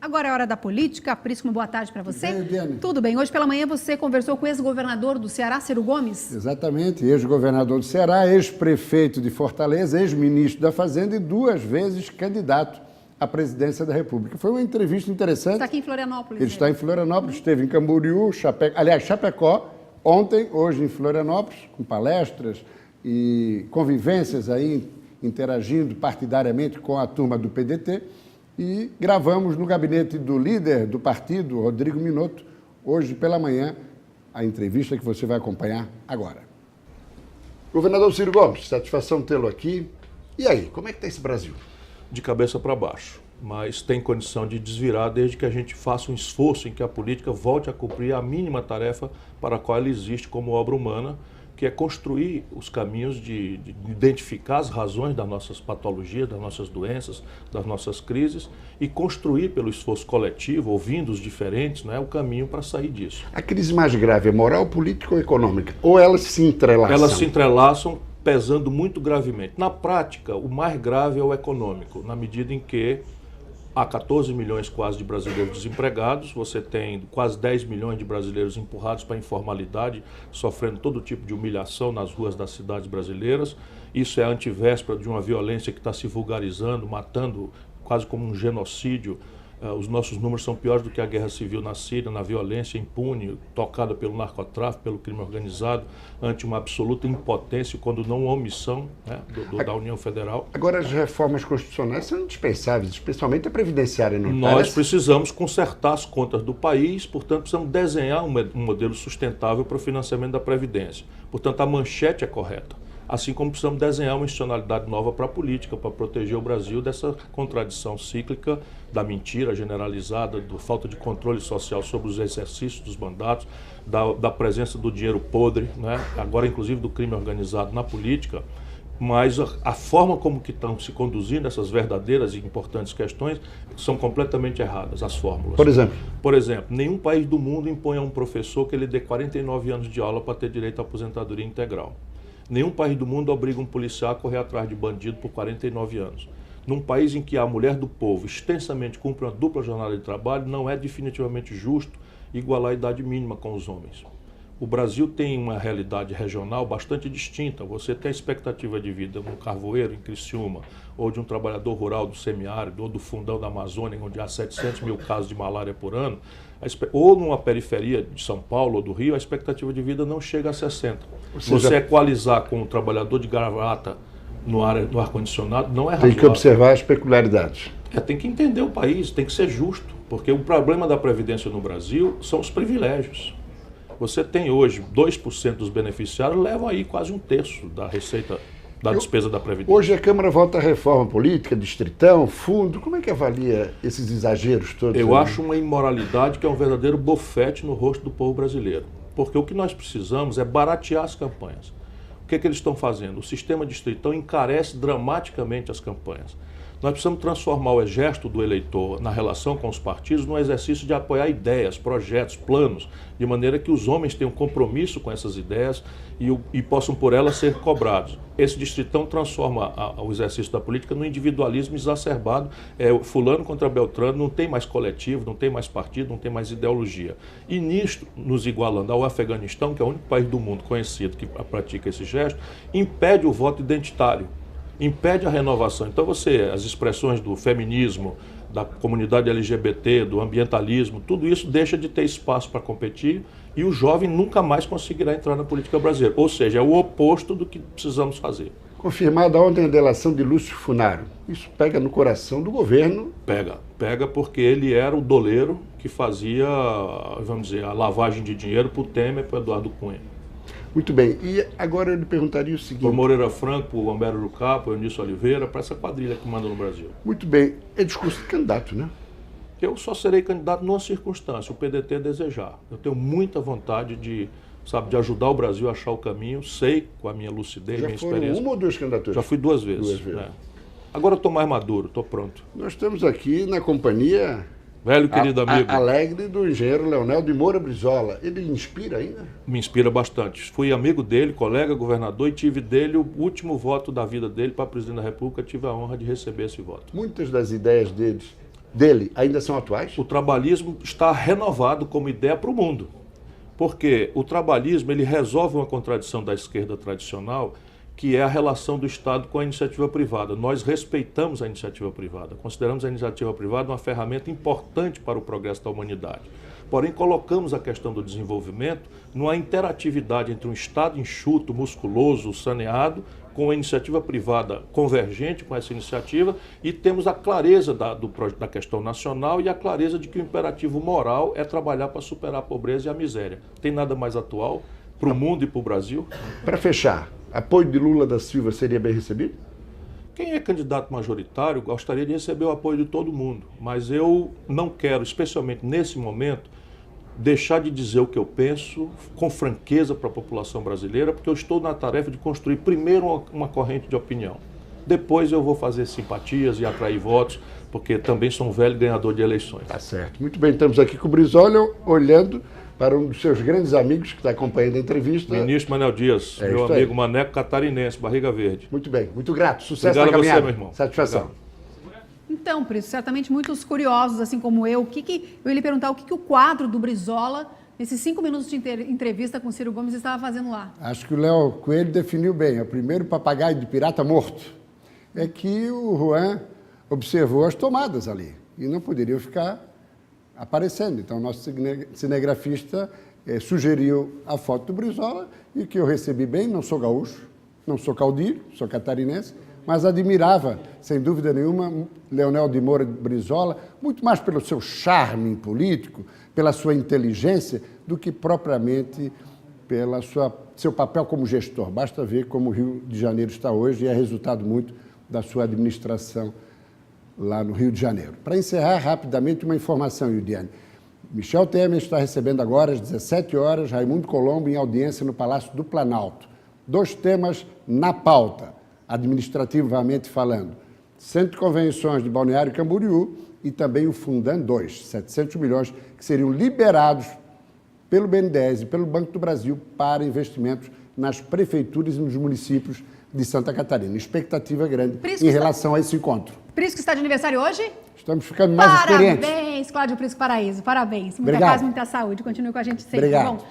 Agora é hora da política. Prisco, uma boa tarde para você. Tudo bem, Diane? Tudo bem. Hoje pela manhã você conversou com o ex-governador do Ceará, Ciro Gomes? Exatamente, ex-governador do Ceará, ex-prefeito de Fortaleza, ex-ministro da Fazenda e 2 vezes candidato à presidência da República. Foi uma entrevista interessante. Está aqui em Florianópolis. Ele está em Florianópolis, esteve em Camboriú, Chapecó, ontem, hoje em Florianópolis, com palestras e convivências aí, interagindo partidariamente com a turma do PDT. E gravamos no gabinete do líder do partido, Rodrigo Minotto, hoje pela manhã, a entrevista que você vai acompanhar agora. Governador Ciro Gomes, satisfação tê-lo aqui. E aí, como é que está esse Brasil? De cabeça para baixo, mas tem condição de desvirar desde que a gente faça um esforço em que a política volte a cumprir a mínima tarefa para a qual ela existe como obra humana, que é construir os caminhos de identificar as razões das nossas patologias, das nossas doenças, das nossas crises e construir pelo esforço coletivo, ouvindo os diferentes, o caminho para sair disso. A crise mais grave é moral, política ou econômica? Ou elas se entrelaçam? Elas se entrelaçam pesando muito gravemente. Na prática, o mais grave é o econômico, na medida em que há 14 milhões quase de brasileiros desempregados, você tem quase 10 milhões de brasileiros empurrados para a informalidade, sofrendo todo tipo de humilhação nas ruas das cidades brasileiras. Isso é a antivéspera de uma violência que está se vulgarizando, matando quase como um genocídio. Os nossos números são piores do que a guerra civil na Síria, na violência impune, tocada pelo narcotráfico, pelo crime organizado, ante uma absoluta impotência, quando não uma omissão da União Federal. Agora, as reformas constitucionais são indispensáveis, especialmente a previdenciária. Nós precisamos consertar as contas do país, portanto, precisamos desenhar um modelo sustentável para o financiamento da Previdência. Portanto, a manchete é correta. Assim como precisamos desenhar uma institucionalidade nova para a política, para proteger o Brasil dessa contradição cíclica da mentira generalizada, da falta de controle social sobre os exercícios dos mandatos, da presença do dinheiro podre, agora inclusive do crime organizado na política, mas a forma como que estão se conduzindo essas verdadeiras e importantes questões são completamente erradas, as fórmulas. Por exemplo, nenhum país do mundo impõe a um professor que ele dê 49 anos de aula para ter direito à aposentadoria integral. Nenhum país do mundo obriga um policial a correr atrás de bandido por 49 anos. Num país em que a mulher do povo extensamente cumpre uma dupla jornada de trabalho, não é definitivamente justo igualar a idade mínima com os homens. O Brasil tem uma realidade regional bastante distinta. Você tem a expectativa de vida num carvoeiro em Criciúma, ou de um trabalhador rural do semiárido, ou do fundão da Amazônia, onde há 700 mil casos de malária por ano, ou numa periferia de São Paulo ou do Rio, a expectativa de vida não chega a 60. Você equalizar com um trabalhador de gravata no ar-condicionado não é razoável. Tem que observar as peculiaridades. Tem que entender o país, tem que ser justo, porque o problema da Previdência no Brasil são os privilégios. Você tem hoje 2% dos beneficiários, levam aí quase 1/3 da receita da despesa da Previdência. Hoje a Câmara vota a reforma política, distritão, fundo. Como é que avalia esses exageros todos? Eu acho uma imoralidade que é um verdadeiro bofete no rosto do povo brasileiro. Porque o que nós precisamos é baratear as campanhas. O que é que eles estão fazendo? O sistema distritão encarece dramaticamente as campanhas. Nós precisamos transformar o exército do eleitor na relação com os partidos num exercício de apoiar ideias, projetos, planos, de maneira que os homens tenham compromisso com essas ideias e possam por elas ser cobrados. Esse distritão transforma o exercício da política num individualismo exacerbado. Fulano contra Beltrano, não tem mais coletivo, não tem mais partido, não tem mais ideologia. E nisto, nos igualando ao Afeganistão, que é o único país do mundo conhecido que pratica esse gesto, impede o voto identitário. Impede a renovação. Então as expressões do feminismo, da comunidade LGBT, do ambientalismo, tudo isso deixa de ter espaço para competir e o jovem nunca mais conseguirá entrar na política brasileira. Ou seja, é o oposto do que precisamos fazer. Confirmada ontem a delação de Lúcio Funaro. Isso pega no coração do governo? Pega porque ele era o doleiro que fazia, vamos dizer, a lavagem de dinheiro para o Temer e para o Eduardo Cunha. Muito bem. E agora eu lhe perguntaria o seguinte... Por Moreira Franco, por Humberto Lucá, por Eunício Oliveira, para essa quadrilha que manda no Brasil. Muito bem. É discurso de candidato, né? Eu só serei candidato numa circunstância, o PDT desejar. Eu tenho muita vontade de ajudar o Brasil a achar o caminho. Sei, com a minha lucidez, minha experiência. Já foram uma ou duas candidaturas? Já fui 2 vezes. Agora eu estou mais maduro, estou pronto. Nós estamos aqui na companhia... Velho querido amigo. Alegre do engenheiro Leonel de Moura Brizola. Ele inspira ainda? Me inspira bastante. Fui amigo dele, colega, governador, e tive dele o último voto da vida dele para presidente da República. Tive a honra de receber esse voto. Muitas das ideias deles dele ainda são atuais? O trabalhismo está renovado como ideia para o mundo. Porque o trabalhismo ele resolve uma contradição da esquerda tradicional, que é a relação do Estado com a iniciativa privada. Nós respeitamos a iniciativa privada, consideramos a iniciativa privada uma ferramenta importante para o progresso da humanidade. Porém, colocamos a questão do desenvolvimento numa interatividade entre um Estado enxuto, musculoso, saneado, com a iniciativa privada convergente com essa iniciativa, e temos a clareza da questão nacional e a clareza de que o imperativo moral é trabalhar para superar a pobreza e a miséria. Tem nada mais atual para o mundo e para o Brasil? Para fechar, apoio de Lula da Silva seria bem recebido? Quem é candidato majoritário gostaria de receber o apoio de todo mundo, mas eu não quero, especialmente nesse momento, deixar de dizer o que eu penso com franqueza para a população brasileira, porque eu estou na tarefa de construir primeiro uma corrente de opinião. Depois eu vou fazer simpatias e atrair votos, porque também sou um velho ganhador de eleições. Tá certo. Muito bem, estamos aqui com o Brizola, olhando para um dos seus grandes amigos que está acompanhando a entrevista. Ministro Manel Dias, meu amigo maneco catarinense, barriga verde. Muito bem, muito grato. Sucesso Obrigado na caminhada. a você, meu irmão. Satisfação. Obrigado. Então, Prisco, certamente muitos curiosos, assim como eu ia lhe perguntar o que o quadro do Brizola, nesses 5 minutos de entrevista com o Ciro Gomes, estava fazendo lá. Acho que o Léo Coelho definiu bem. É o primeiro papagaio de pirata morto. É que o Juan observou as tomadas ali e não poderiam ficar aparecendo. Então, o nosso cinegrafista sugeriu a foto do Brizola e que eu recebi bem. Não sou gaúcho, não sou caudilho, sou catarinense, mas admirava, sem dúvida nenhuma, Leonel de Moura Brizola, muito mais pelo seu charme político, pela sua inteligência, do que propriamente pelo seu papel como gestor. Basta ver como o Rio de Janeiro está hoje e é resultado muito da sua administração lá no Rio de Janeiro. Para encerrar rapidamente uma informação, Yudiane. Michel Temer está recebendo agora, às 17 horas, Raimundo Colombo em audiência no Palácio do Planalto. 2 temas na pauta, administrativamente falando. Centro de Convenções de Balneário Camboriú e também o Fundan 2, 700 milhões, que seriam liberados pelo BNDES e pelo Banco do Brasil para investimentos nas prefeituras e nos municípios de Santa Catarina. Expectativa grande em relação a esse encontro. Prisco está de aniversário hoje? Estamos ficando mais experientes. Parabéns, Cláudio Prisco Paraíso, parabéns. Muita Obrigado. paz, muita saúde. Continue com a gente sempre. Obrigado. Bom,